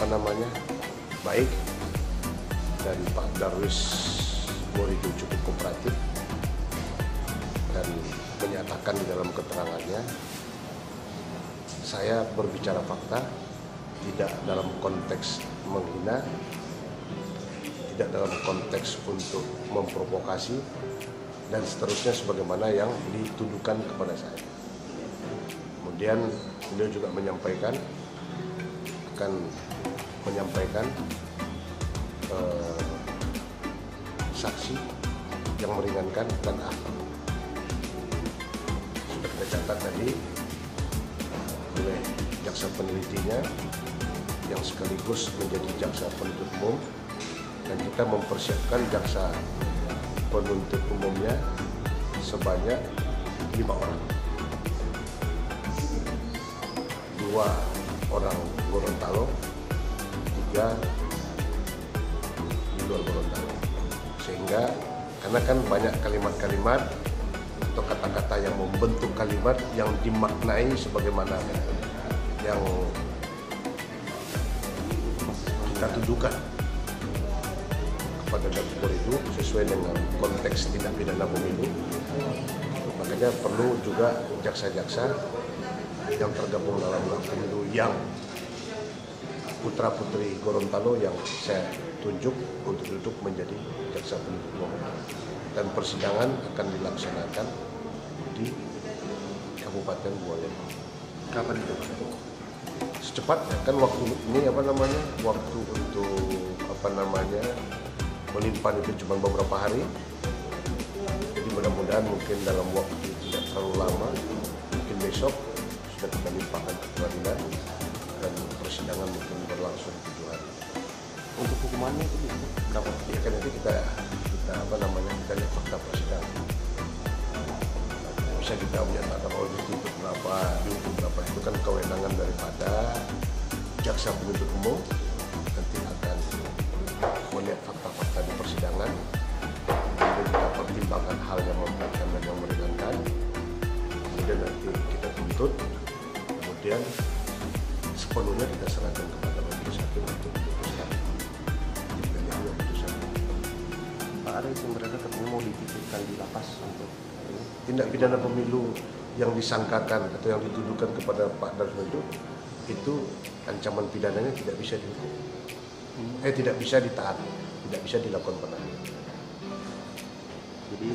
baik, dan Pak Darwis Borido cukup kooperatif dan menyatakan di dalam keterangannya, saya berbicara fakta, tidak dalam konteks menghina, tidak dalam konteks untuk memprovokasi, dan seterusnya sebagaimana yang dituduhkan kepada saya. Kemudian beliau juga akan menyampaikan saksi yang meringankan dan ahli. Sudah kita catat tadi oleh jaksa penelitinya yang sekaligus menjadi jaksa penuntut umum, dan kita mempersiapkan jaksa penuntut umumnya sebanyak 5 orang. 2 orang Gorontalo, 3 di luar Gorontalo. Sehingga karena kan banyak kalimat-kalimat atau kata-kata yang membentuk kalimat yang dimaknai sebagaimana yang kita tuduhkan kepada Darwis Borido sesuai dengan konteks tindak pidana pemilu. Makanya perlu juga jaksa-jaksa yang tergabung dalam pemilu yang putra-putri Gorontalo yang saya tunjuk untuk duduk menjadi jaksa penuntut umum, dan persidangan akan dilaksanakan di Kabupaten Buah Lembang. Kapan itu? Secepatnya, kan waktu ini waktu untuk melimpah itu cuma beberapa hari. Jadi mudah-mudahan mungkin dalam waktu tidak terlalu lama, mungkin besok sudah kita limpahkan ke pengadilan dan persidangan mungkin berlangsung 7 hari. Untuk hukumannya itu berapa? Ya kan nanti kita lihat fakta persidangan. Bisa kita menyatakan dituntut berapa, dihukum berapa, itu kan kewenangan daripada jaksa penuntut umum. Nanti akan melihat fakta-fakta di persidangan, kemudian kita pertimbangkan hal yang memberatkan dan yang meringankan, kemudian nanti kita tuntut, kemudian sepenuhnya kita serahkan kepada majelis hakim untuk memutuskan. Pak, ada yang mereka katanya mau dititipkan di lapas untuk tindak pidana pemilu yang disangkakan atau yang dituduhkan kepada Pak Darwis Borido itu ancaman pidananya tidak bisa dihukum, tidak bisa ditahan, tidak bisa dilakukan penahanan. Jadi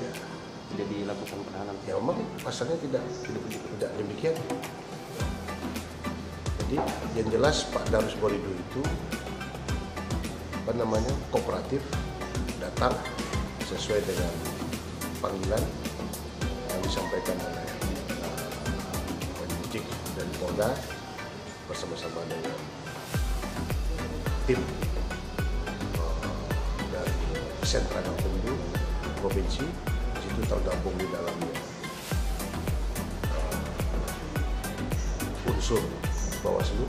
tidak dilakukan penahanan. Ya memang pasalnya tidak demikian. Jadi yang jelas Pak Darwis Borido itu kooperatif, datang sesuai dengan panggilan yang disampaikan oleh penyidik dan Polda bersama-sama dengan tim dari Sentra Gakumdu Provinsi. Di situ tergabung di dalamnya unsur Bawaslu,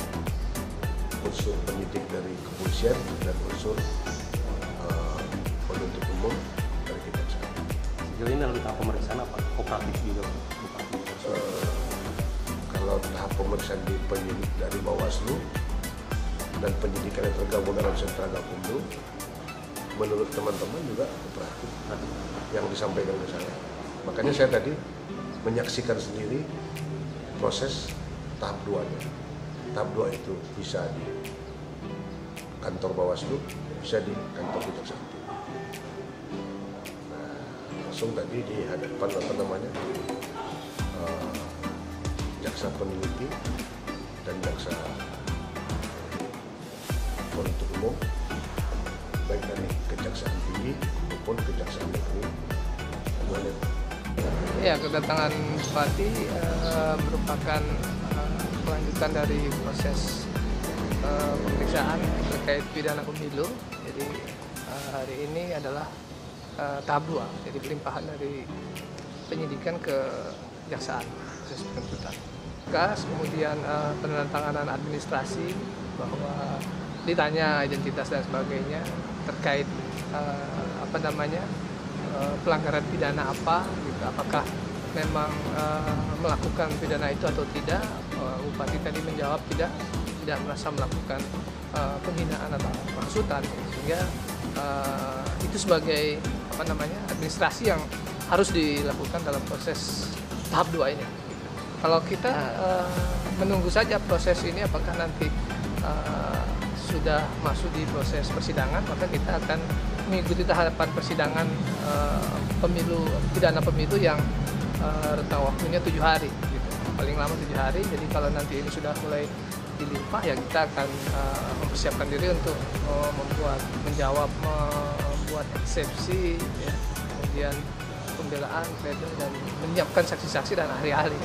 unsur penyidik dari kepolisian, dan unsur penuntut umum dari kejaksaan. Sejauh ini dalam tahap pemeriksaan apa? Kooperatif juga? Kalau tahap pemeriksaan di penyidik dari Bawaslu dan penyidikan yang tergabung dalam Sentra Gakumdu, menurut teman-teman juga kooperatif yang disampaikan ke saya. Makanya saya tadi menyaksikan sendiri proses tahap 2-nya. Tahap 2 itu bisa di kantor Bawaslu, bisa di kantor Kejaksaan. Nah, langsung tadi di hadapan jaksa peneliti dan jaksa penuntut umum, baik dari Kejaksaan Tinggi maupun Kejaksaan Negeri Buah Lembang. Ya, kedatangan Bupati merupakan kelanjutan dari proses pemeriksaan terkait pidana pemilu. Jadi hari ini adalah tahap 2, jadi pelimpahan dari penyidikan ke kejaksaan, proses penuntutan. Kemudian penandatanganan administrasi, bahwa ditanya identitas dan sebagainya terkait pelanggaran pidana apa, gitu. Apakah memang melakukan pidana itu atau tidak. Bupati tadi menjawab tidak, tidak merasa melakukan penghinaan atau penghasutan, sehingga itu sebagai administrasi yang harus dilakukan dalam proses tahap 2 ini. Kalau kita menunggu saja proses ini apakah nanti sudah masuk di proses persidangan, maka kita akan mengikuti tahapan persidangan pidana pemilu yang rentang waktunya 7 hari, gitu. Paling lama 7 hari. Jadi kalau nanti ini sudah mulai dilimpah, ya kita akan mempersiapkan diri untuk membuat eksepsi, ya, kemudian pembelaan, dan menyiapkan saksi-saksi dan ahli-ahli.